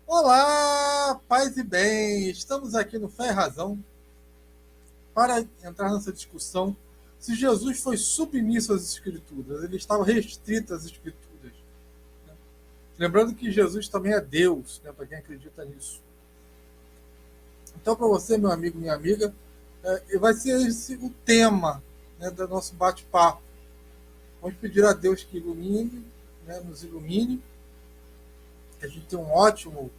Olá, paz e bem! Estamos aqui no Fé e Razão para entrar nessa discussão se Jesus foi submisso às Escrituras, ele estava restrito às Escrituras. Né? Lembrando que Jesus também é Deus, né, para quem acredita nisso. Então, para você, meu amigo, minha amiga, vai ser esse o tema, né, do nosso bate-papo. Vamos pedir a Deus que ilumine, né, nos ilumine, que a gente tenha um ótimo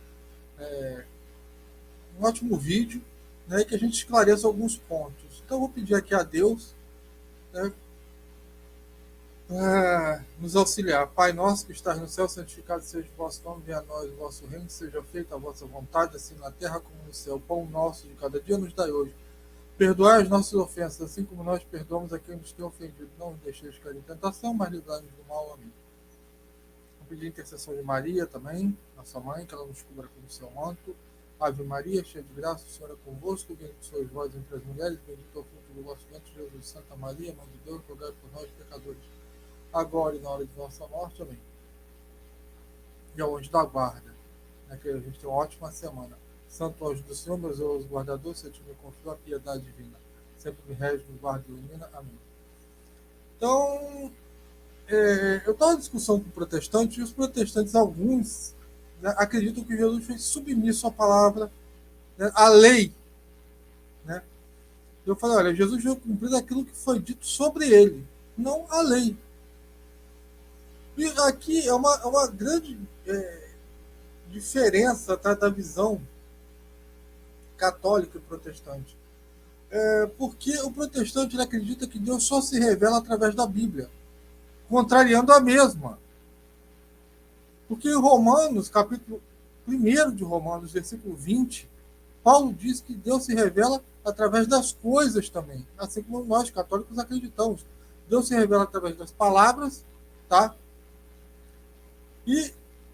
vídeo, né, e que a gente esclareça alguns pontos. Então, eu vou pedir aqui a Deus, né, nos auxiliar. Pai nosso que estás no céu, santificado seja o vosso nome, venha a nós o vosso reino, seja feita a vossa vontade, assim na terra como no céu. O pão nosso de cada dia nos dai hoje. Perdoai as nossas ofensas, assim como nós perdoamos a quem nos tem ofendido. Não nos deixeis cair em tentação, mas livrai-nos do mal. Amém. Vou pedir a intercessão de Maria também, nossa mãe, que ela nos cubra com o seu manto. Ave Maria, cheia de graça, o Senhor é convosco, bendita sois vós entre as mulheres, bendito é o fruto do vosso ventre, Jesus. Santa Maria, Mãe de Deus, rogai por nós, pecadores, agora e na hora de nossa morte. Amém. E ao anjo da guarda, né, que a gente tem uma ótima semana. Santo anjo do Senhor, meu zeloso guardador, se eu te me confio a piedade divina, sempre me rege, me guarda e ilumina. Amém. Então, eu estava em discussão com protestantes, e os protestantes, alguns, né, acreditam que Jesus foi submisso à palavra, né, à lei. Né? Eu falei, olha, Jesus veio cumprir aquilo que foi dito sobre ele, não a lei. E aqui é uma grande diferença, tá, da visão católica e protestante. Porque o protestante ele acredita que Deus só se revela através da Bíblia, contrariando a mesma. Porque em Romanos, capítulo 1 de Romanos, versículo 20, Paulo diz que Deus se revela através das coisas também, assim como nós católicos acreditamos. Deus se revela através das palavras, tá? E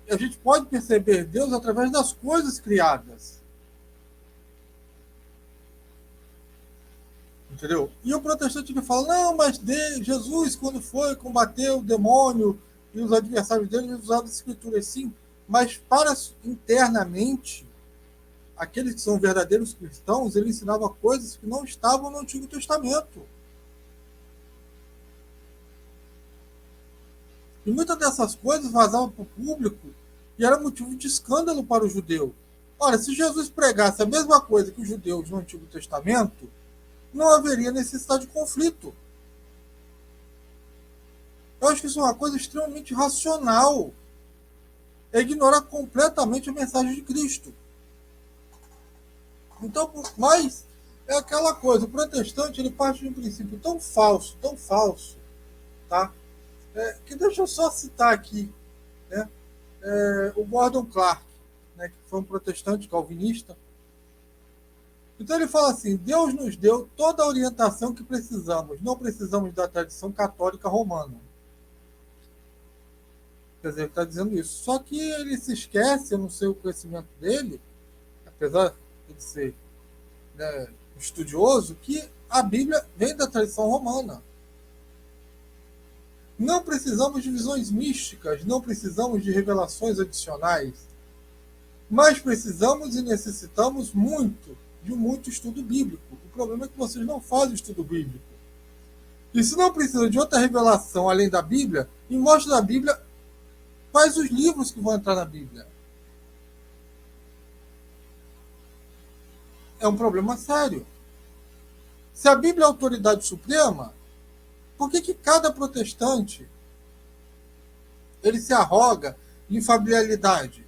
a gente pode perceber Deus através das coisas criadas. Entendeu? E o protestante ele fala, não, mas Jesus, quando foi combater o demônio e os adversários dele, ele usava as escrituras, sim, mas para internamente, aqueles que são verdadeiros cristãos, ele ensinava coisas que não estavam no Antigo Testamento. E muitas dessas coisas vazavam para o público e era motivo de escândalo para o judeu. Ora, se Jesus pregasse a mesma coisa que os judeus no Antigo Testamento, não haveria necessidade de conflito. Eu acho que isso é uma coisa extremamente racional. É ignorar completamente a mensagem de Cristo. Então, mas é aquela coisa, o protestante ele parte de um princípio tão falso, tá? Que deixa eu só citar aqui, né? O Gordon Clark, né, que foi um protestante calvinista. Então ele fala assim: Deus nos deu toda a orientação que precisamos, não precisamos da tradição católica romana. Quer dizer, ele está dizendo isso. Só que ele se esquece, eu não sei o conhecimento dele, apesar de ele ser, né, estudioso, que a Bíblia vem da tradição romana. Não precisamos de visões místicas, não precisamos de revelações adicionais, mas precisamos e necessitamos muito estudo bíblico. O problema é que vocês não fazem estudo bíblico. E se não precisa de outra revelação além da Bíblia, e mostra da Bíblia quais os livros que vão entrar na Bíblia. É um problema sério. Se a Bíblia é a autoridade suprema, por que cada protestante ele se arroga infalibilidade?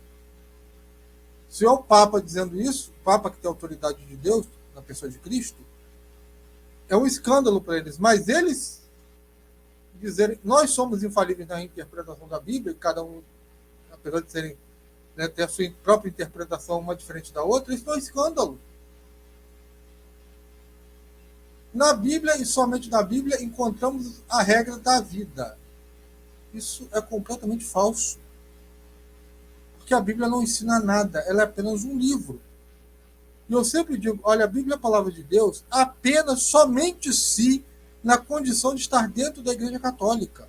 Se é o Papa dizendo isso, o Papa que tem a autoridade de Deus, na pessoa de Cristo, é um escândalo para eles. Mas eles dizerem, nós somos infalíveis na interpretação da Bíblia, cada um, apesar de serem, né, ter a sua própria interpretação uma diferente da outra, isso é um escândalo. Na Bíblia, e somente na Bíblia, encontramos a regra da vida. Isso é completamente falso. Porque a Bíblia não ensina nada, ela é apenas um livro. E eu sempre digo, olha, a Bíblia é a palavra de Deus apenas, somente se na condição de estar dentro da Igreja Católica.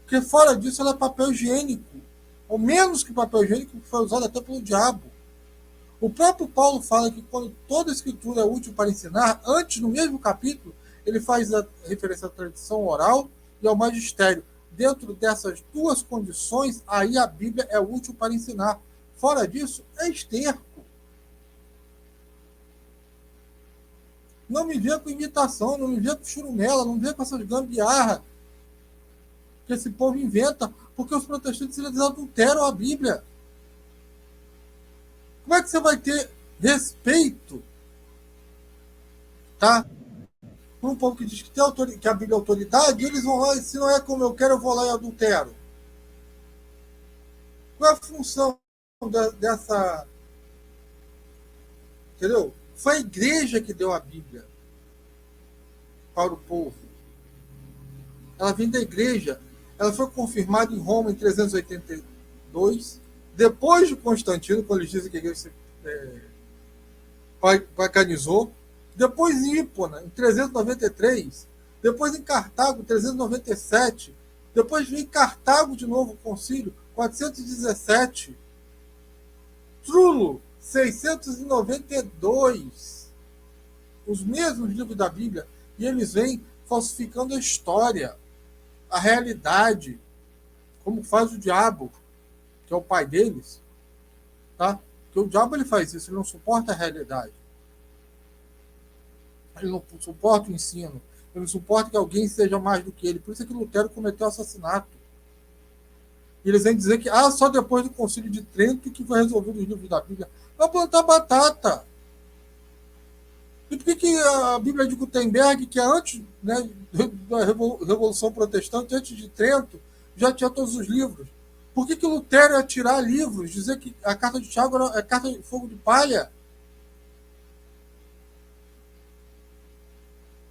Porque fora disso ela é papel higiênico. ou menos que papel higiênico, que foi usado até pelo diabo. O próprio Paulo fala que quando toda a escritura é útil para ensinar, antes, no mesmo capítulo, ele faz a referência à tradição oral e ao magistério. Dentro dessas duas condições, aí a Bíblia é útil para ensinar. Fora disso, é esterco. Não me venha com imitação, não me venha com churumela, não me venha com essas gambiarras que esse povo inventa, porque os protestantes eles adulteram a Bíblia. Como é que você vai ter respeito, tá? Para um povo que diz que, que a Bíblia é autoridade, e eles vão lá e se não é como eu quero, eu vou lá e adultero. Qual é a função dessa... Entendeu? Foi a igreja que deu a Bíblia para o povo. Ela vem da igreja. Ela foi confirmada em Roma em 382, depois de Constantino, quando eles dizem que a igreja se paganizou. Depois em Hipona, em 393. Depois em Cartago, em 397. Depois veio em Cartago de novo o concílio, 417. Trulo, 692. Os mesmos livros da Bíblia. E eles vêm falsificando a história, a realidade, como faz o diabo, que é o pai deles. Tá? Porque o diabo ele faz isso, ele não suporta a realidade. Ele não suporta o ensino. Ele não suporta que alguém seja mais do que ele. Por isso é que Lutero cometeu assassinato. E eles vêm dizer que só depois do Concílio de Trento que foi resolvido os livros da Bíblia. Vai plantar batata. E por que a Bíblia de Gutenberg, que é antes, né, da Revolução Protestante, antes de Trento, já tinha todos os livros? Por que Lutero ia tirar livros, dizer que a carta de Tiago era a carta de fogo de palha?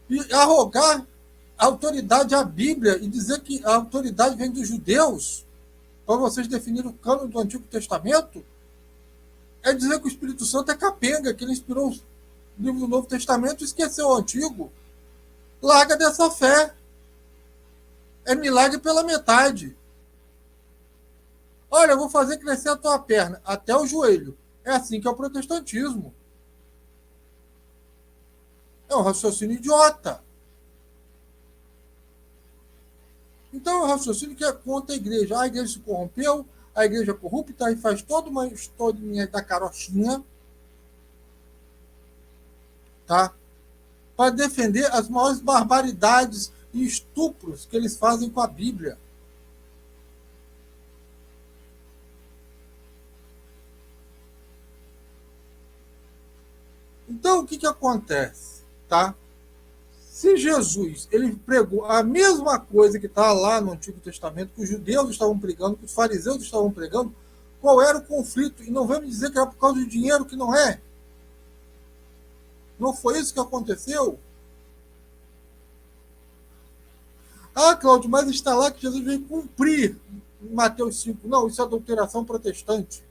E arrogar a autoridade à Bíblia e dizer que a autoridade vem dos judeus para vocês definirem o cânone do Antigo Testamento, é dizer que o Espírito Santo é capenga, que ele inspirou o livro do Novo Testamento e esqueceu o Antigo. Larga dessa fé. É milagre pela metade. Olha, eu vou fazer crescer a tua perna até o joelho. É assim que é o protestantismo. É um raciocínio idiota. Então é um raciocínio que é contra a igreja. A igreja se corrompeu, a igreja é corrupta, e faz toda uma historinha da carochinha, tá? Para defender as maiores barbaridades e estupros que eles fazem com a Bíblia. Então, o que acontece? Tá? Se Jesus ele pregou a mesma coisa que está lá no Antigo Testamento, que os judeus estavam pregando, que os fariseus estavam pregando, qual era o conflito? E não vem me dizer que era por causa de dinheiro, que não é. Não foi isso que aconteceu? Cláudio, mas está lá que Jesus veio cumprir em Mateus 5. Não, isso é adulteração protestante.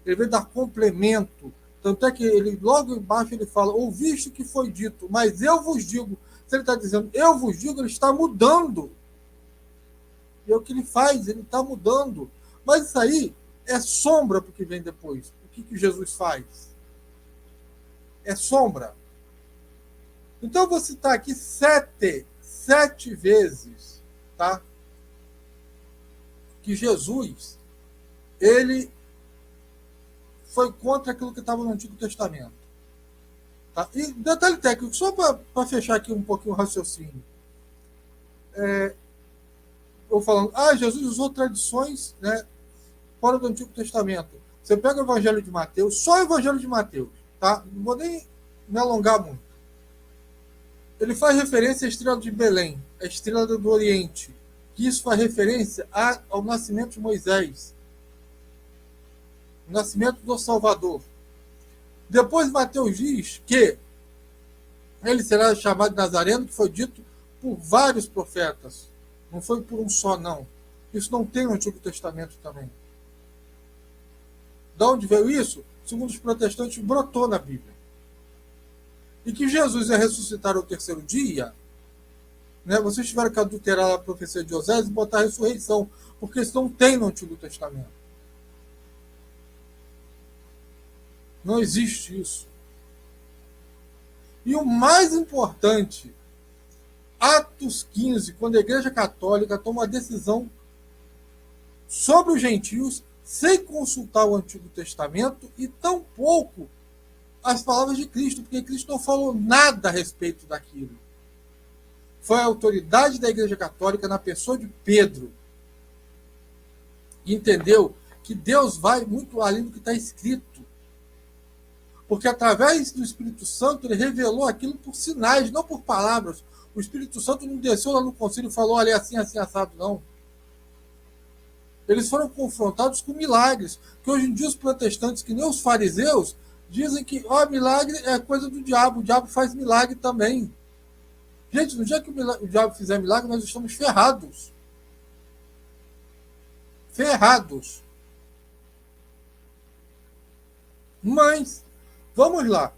Ele veio dar complemento. Tanto é que ele, logo embaixo ele fala, ouviste o que foi dito, mas eu vos digo. Se ele está dizendo, eu vos digo, ele está mudando. E é o que ele faz, ele está mudando. Mas isso aí é sombra para o que vem depois. O que Jesus faz? É sombra. Então eu vou citar aqui sete vezes, tá? Que Jesus, ele foi contra aquilo que estava no Antigo Testamento. Tá? E detalhe técnico, só para fechar aqui um pouquinho o raciocínio. Eu falando, Jesus usou tradições, né, fora do Antigo Testamento. Você pega o Evangelho de Mateus, só o Evangelho de Mateus, tá? Não vou nem me alongar muito. Ele faz referência à estrela de Belém, a estrela do Oriente, que isso faz referência ao nascimento de Moisés, o nascimento do Salvador. Depois Mateus diz que ele será chamado de Nazareno, que foi dito por vários profetas. Não foi por um só, não. Isso não tem no Antigo Testamento também. De onde veio isso? Segundo os protestantes, brotou na Bíblia. E que Jesus ia ressuscitar ao terceiro dia, né? Vocês tiveram que adulterar a profecia de Osés e botar a ressurreição, porque isso não tem no Antigo Testamento. Não existe isso. E o mais importante, Atos 15, quando a Igreja Católica toma uma decisão sobre os gentios, sem consultar o Antigo Testamento e tampouco as palavras de Cristo, porque Cristo não falou nada a respeito daquilo. Foi a autoridade da Igreja Católica, na pessoa de Pedro, que entendeu que Deus vai muito além do que está escrito. Porque através do Espírito Santo, ele revelou aquilo por sinais, não por palavras. O Espírito Santo não desceu lá no concílio e falou, olha, assim, assim, assado, não. Eles foram confrontados com milagres. Que hoje em dia os protestantes, que nem os fariseus, dizem que milagre é coisa do diabo. O diabo faz milagre também. Gente, no dia que o diabo fizer milagre, nós estamos ferrados. Ferrados. Mas, vamos lá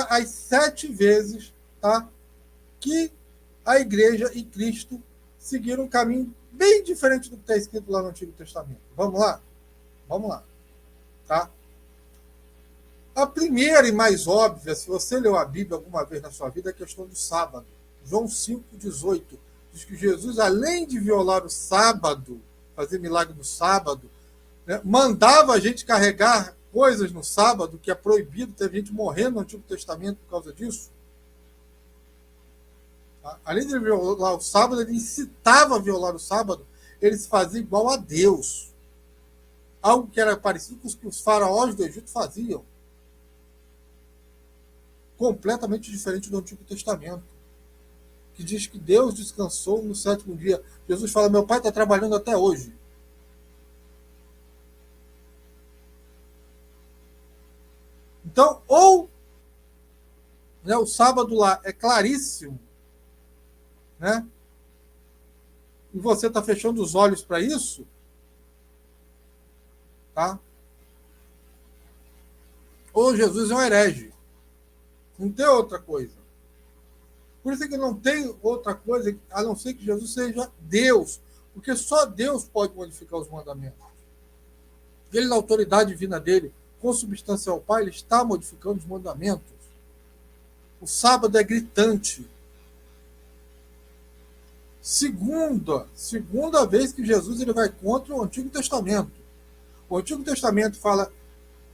as 7 vezes, tá, que a igreja e Cristo seguiram um caminho bem diferente do que está escrito lá no Antigo Testamento. Vamos lá? Vamos lá. Tá? A primeira e mais óbvia, se você leu a Bíblia alguma vez na sua vida, é a questão do sábado. João 5,18 diz que Jesus, além de violar o sábado, fazer milagre no sábado, né, mandava a gente carregar coisas no sábado, que é proibido, teve gente morrendo no Antigo Testamento por causa disso. Tá? Além de violar o sábado, ele incitava a violar o sábado, ele se fazia igual a Deus. Algo que era parecido com o que os faraós do Egito faziam. Completamente diferente do Antigo Testamento, que diz que Deus descansou no 7º dia. Jesus fala, meu pai está trabalhando até hoje. Então, ou né, o sábado lá é claríssimo, né? E você está fechando os olhos para isso, tá? Ou Jesus é um herege. Não tem outra coisa. Por isso é que não tem outra coisa a não ser que Jesus seja Deus. Porque só Deus pode modificar os mandamentos. Ele, na autoridade divina dele, consubstancial ao Pai, ele está modificando os mandamentos. O sábado é gritante. Segunda vez que Jesus ele vai contra o Antigo Testamento. O Antigo Testamento fala,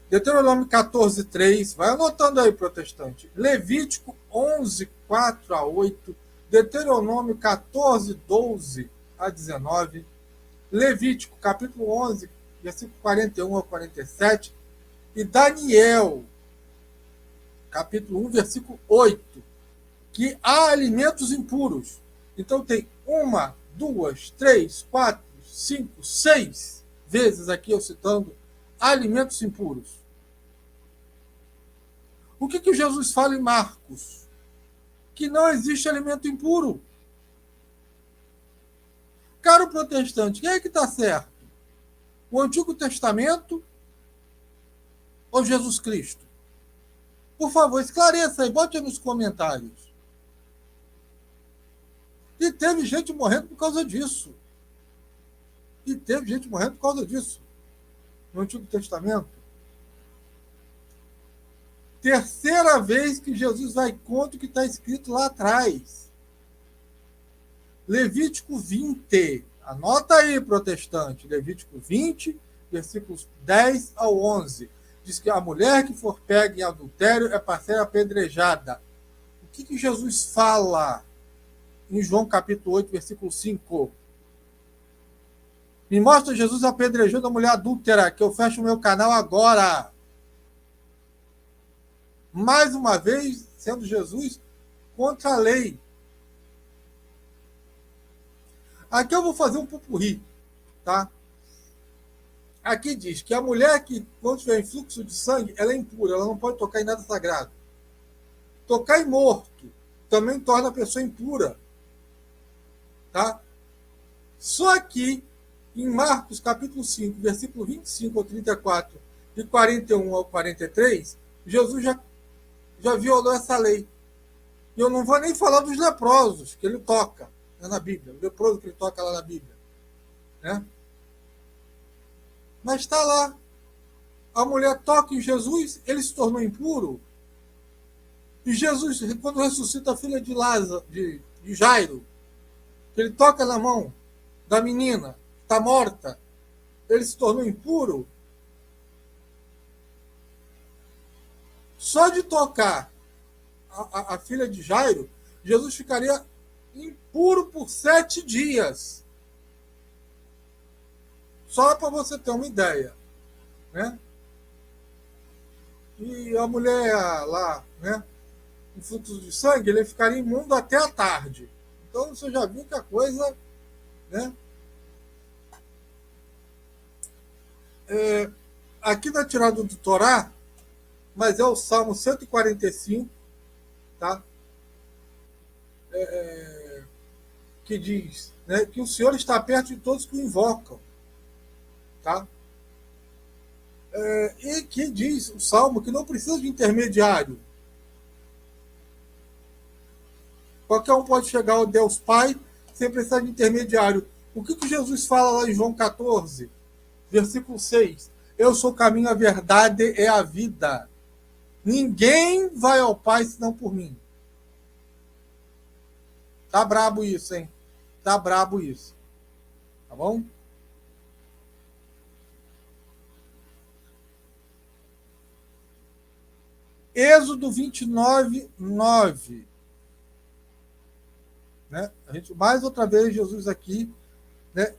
Deuteronômio 14:3, vai anotando aí, protestante. Levítico 11:4-8, Deuteronômio 14:12-19, Levítico capítulo 11, versículo 41-47, e Daniel, capítulo 1, versículo 8, que há alimentos impuros. Então tem 1, 2, 3, 4, 5, 6 vezes aqui eu citando alimentos impuros. O que Jesus fala em Marcos? Que não existe alimento impuro. Caro protestante, quem é que está certo? O Antigo Testamento ou Jesus Cristo? Por favor, esclareça aí, bote aí nos comentários. E teve gente morrendo por causa disso. No Antigo Testamento. Terceira vez que Jesus vai contra o que está escrito lá atrás. Levítico 20. Anota aí, protestante. Levítico 20, versículos 10-11. Diz que a mulher que for pega em adultério é para ser apedrejada. O que Jesus fala em João capítulo 8, versículo 5? Me mostra Jesus apedrejando a mulher adúltera, que eu fecho o meu canal agora. Mais uma vez, sendo Jesus contra a lei. Aqui eu vou fazer um pupurri, tá? Aqui diz que a mulher que, quando tiver em fluxo de sangue, ela é impura, ela não pode tocar em nada sagrado. Tocar em morto também torna a pessoa impura, tá? Só que, em Marcos capítulo 5, versículo 25-34 e 41-43, Jesus já violou essa lei. E eu não vou nem falar dos leprosos, que ele toca, né, na Bíblia. O leproso que ele toca lá na Bíblia. Né? Mas está lá. A mulher toca em Jesus, ele se tornou impuro. E Jesus, quando ressuscita a filha de Lázaro, de Jairo, ele toca na mão da menina, está morta, ele se tornou impuro. Só de tocar a filha de Jairo, Jesus ficaria impuro por 7 dias. Só para você ter uma ideia, né? E a mulher lá, né, com fluxo de sangue, ele ficaria imundo até a tarde. Então você já viu que a coisa, né? Aqui na tirada do Torá, mas é o Salmo 145, tá? Que diz, né, que o Senhor está perto de todos que o invocam, tá? E que diz o Salmo que não precisa de intermediário. Qualquer um pode chegar ao Deus Pai sem precisar de intermediário. O que Jesus fala lá em João 14, versículo 6? Eu sou o caminho, a verdade e a vida. Ninguém vai ao Pai senão por mim. Tá brabo isso, hein? Tá brabo isso. Tá bom? Êxodo 29, 9. Né? A gente, mais outra vez, Jesus aqui, né,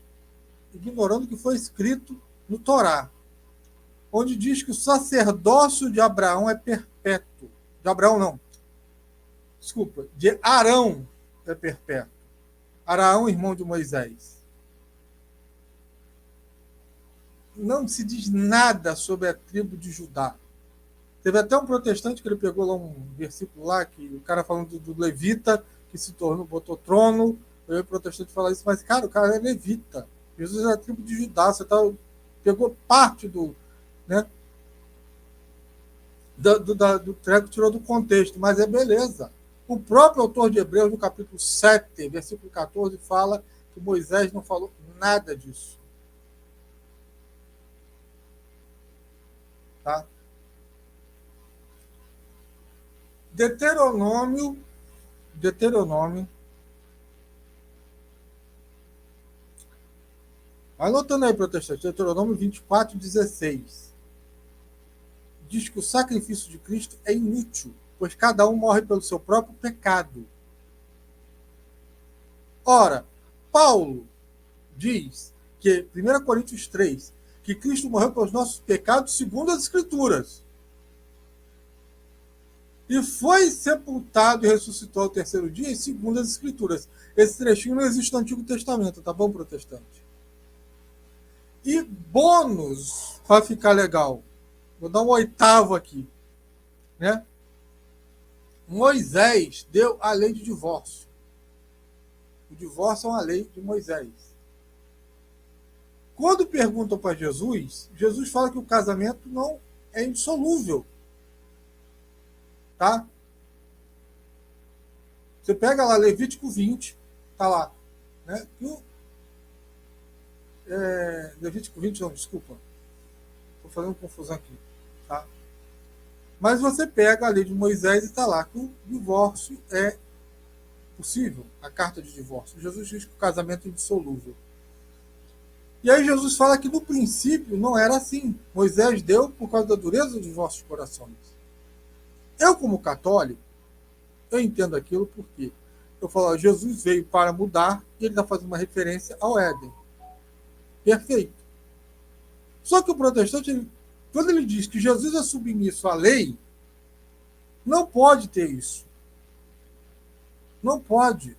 ignorando o que foi escrito no Torá, onde diz que o sacerdócio de Abraão é perpétuo. De Abraão, não. Desculpa, de Arão é perpétuo. Arão, irmão de Moisés. Não se diz nada sobre a tribo de Judá. Teve até um protestante que ele pegou lá um versículo lá, que o cara falando do levita, que se tornou, botou trono, eu o protestante falar isso, mas, cara, o cara é levita. Jesus é a tribo de Judá, você pegou parte do, né, do treco, tirou do contexto, mas é beleza. O próprio autor de Hebreus, no capítulo 7, versículo 14, fala que Moisés não falou nada disso. Tá? Deuteronômio, anotando aí, protestante, Deuteronômio 24, 16. Diz que o sacrifício de Cristo é inútil, pois cada um morre pelo seu próprio pecado. Ora, Paulo diz que, 1 Coríntios 3, que Cristo morreu pelos nossos pecados segundo as Escrituras. E foi sepultado e ressuscitou ao terceiro dia, segundo as Escrituras. Esse trechinho não existe no Antigo Testamento, tá bom, protestante? E bônus, para ficar legal, vou dar um oitavo aqui, né? Moisés deu a lei de divórcio. O divórcio é uma lei de Moisés. Quando perguntam para Jesus, Jesus fala que o casamento não é indissolúvel. Tá? Você pega lá Levítico 20, tá lá. Né? Levítico 20, não, desculpa. Estou fazendo confusão aqui. Tá? Mas você pega a lei de Moisés e está lá que o divórcio é possível, a carta de divórcio. Jesus diz que o casamento é indissolúvel. E aí Jesus fala que no princípio não era assim. Moisés deu por causa da dureza dos vossos corações. Eu, como católico, eu entendo aquilo porque eu falo, Jesus veio para mudar e ele está fazendo uma referência ao Éden. Perfeito. Só que o protestante, quando ele diz que Jesus é submisso à lei, não pode ter isso. Não pode.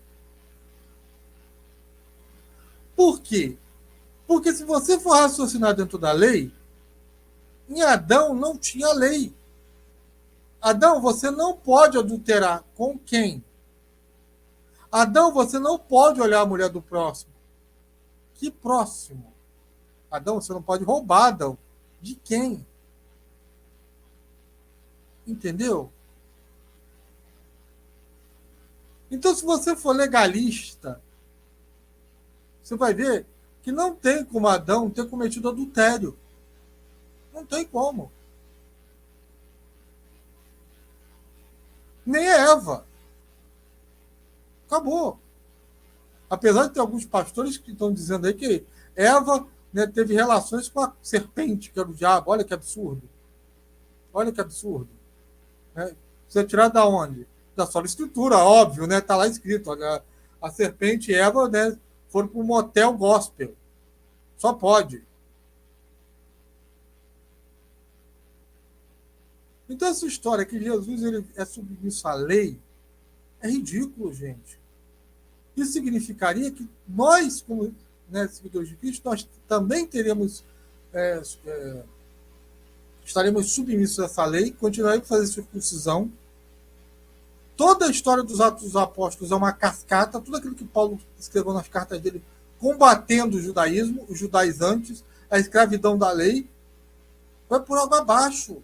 Por quê? Porque se você for raciocinar dentro da lei, em Adão não tinha lei. Adão, você não pode adulterar com quem? Adão, você não pode olhar a mulher do próximo. Que próximo? Adão, você não pode roubar, Adão. De quem? Entendeu? Então, se você for legalista, você vai ver que não tem como Adão ter cometido adultério. Não tem como. Nem é Eva. Acabou. Apesar de ter alguns pastores que estão dizendo aí que Eva, né, teve relações com a serpente, que era o diabo. Olha que absurdo. Olha que absurdo. Né? Você é tirado da onde? Da sua escritura, óbvio, né? Está lá escrito. Olha, a serpente e Eva, né, foram para um motel gospel. Só pode. Então, essa história que Jesus ele é submisso à lei é ridículo, gente. Isso significaria que nós, como, né, seguidores de Cristo, nós também teremos, é, é, estaremos submissos a essa lei, continuaremos a fazer circuncisão. Toda a história dos Atos dos Apóstolos é uma cascata, tudo aquilo que Paulo escreveu nas cartas dele, combatendo o judaísmo, os judaizantes, a escravidão da lei, vai por água abaixo.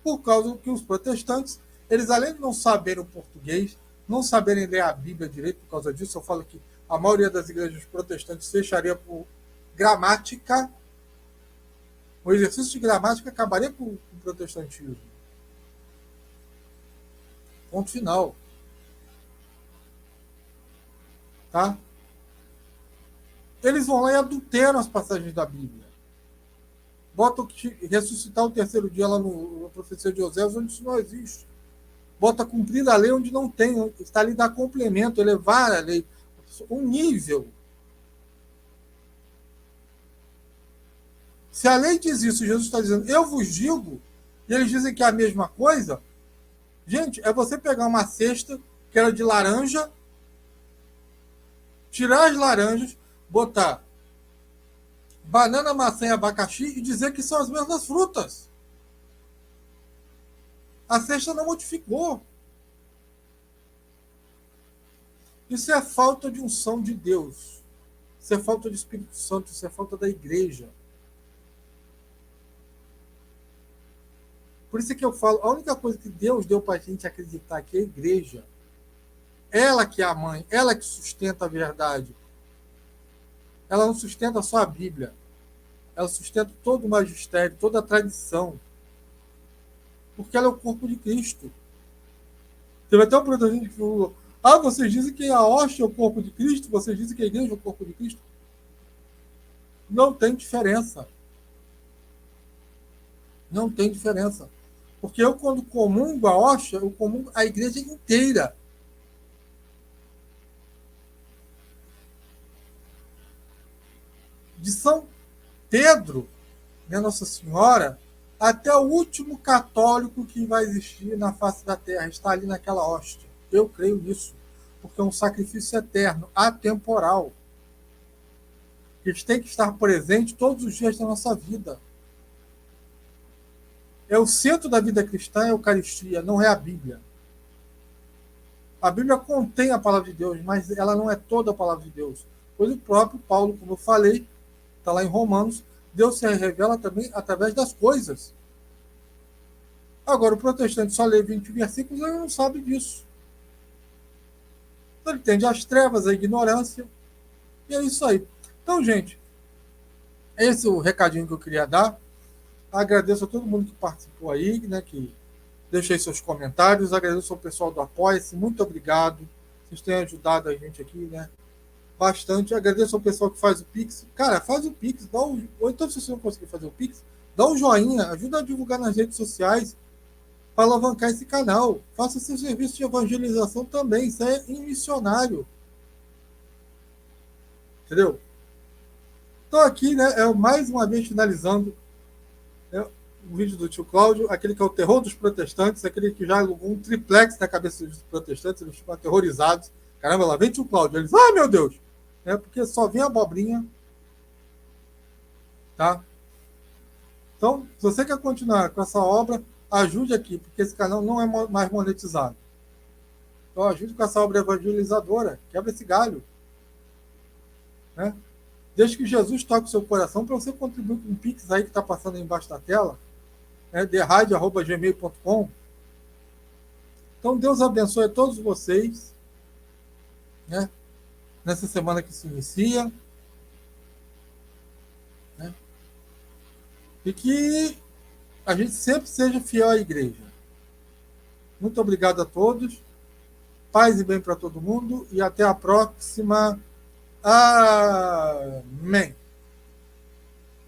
Por causa que os protestantes, eles além de não saberem o português, não saberem ler a Bíblia direito, por causa disso, eu falo que a maioria das igrejas protestantes fecharia por gramática, o exercício de gramática acabaria com o protestantismo. Ponto final. Tá? Eles vão lá e adulteram as passagens da Bíblia. Botam que ressuscitar o terceiro dia lá na profecia de Oséias, onde isso não existe. Bota cumprir a lei onde não tem. Está ali dar complemento, elevar a lei. Um nível. Se a lei diz isso, Jesus está dizendo, eu vos digo, e eles dizem que é a mesma coisa, gente, é você pegar uma cesta que era de laranja, tirar as laranjas, botar banana, maçã e abacaxi e dizer que são as mesmas frutas. A cesta não modificou. Isso é falta de unção de Deus. Isso é falta de Espírito Santo, isso é falta da igreja. Por isso é que eu falo, a única coisa que Deus deu para a gente acreditar aqui é a igreja. Ela que é a mãe, ela que sustenta a verdade. Ela não sustenta só a Bíblia. Ela sustenta todo o magistério, toda a tradição. Porque ela é o corpo de Cristo. Teve até um protestante que falou, vocês dizem que a hóstia é o corpo de Cristo? Vocês dizem que a igreja é o corpo de Cristo? Não tem diferença. Não tem diferença. Porque eu, quando comungo a hóstia, eu comungo a igreja inteira. De São Pedro, né, Nossa Senhora, até o último católico que vai existir na face da terra está ali naquela hóstia. Eu creio nisso. Porque é um sacrifício eterno, atemporal. Eles têm que estar presentes todos os dias da nossa vida. É o centro da vida cristã, é a Eucaristia, não é a Bíblia. A Bíblia contém a palavra de Deus, mas ela não é toda a palavra de Deus. Pois o próprio Paulo, como eu falei, está lá em Romanos, Deus se revela também através das coisas. Agora, o protestante só lê 20 versículos e ele não sabe disso. Então, ele tende às trevas, à ignorância, e é isso aí. Então, gente, esse é o recadinho que eu queria dar. Agradeço a todo mundo que participou aí, né, que deixei seus comentários. Agradeço ao pessoal do Apoia-se. Muito obrigado. Vocês têm ajudado a gente aqui, né? Bastante. Agradeço ao pessoal que faz o Pix. Cara, faz o Pix. Ou então, se você não conseguir fazer o Pix, dá um joinha. Ajuda a divulgar nas redes sociais para alavancar esse canal. Faça seu serviço de evangelização também. Isso é missionário. Entendeu? Então, aqui, né, mais uma vez finalizando o vídeo do tio Cláudio, aquele que é o terror dos protestantes, aquele que já alugou um triplex na cabeça dos protestantes, eles ficam aterrorizados. Caramba, lá vem tio Cláudio. Eles, meu Deus! Porque só vem abobrinha. Tá? Então, se você quer continuar com essa obra, ajude aqui, porque esse canal não é mais monetizado. Então, ajude com essa obra evangelizadora. Quebra esse galho. Né? Desde que Jesus toque o seu coração, para você contribuir com o Pix aí que está passando aí embaixo da tela, derradio@gmail.com. Então, Deus abençoe a todos vocês, né, nessa semana que se inicia. e que a gente sempre seja fiel à igreja. Muito obrigado a todos. Paz e bem para todo mundo e até a próxima. Amém.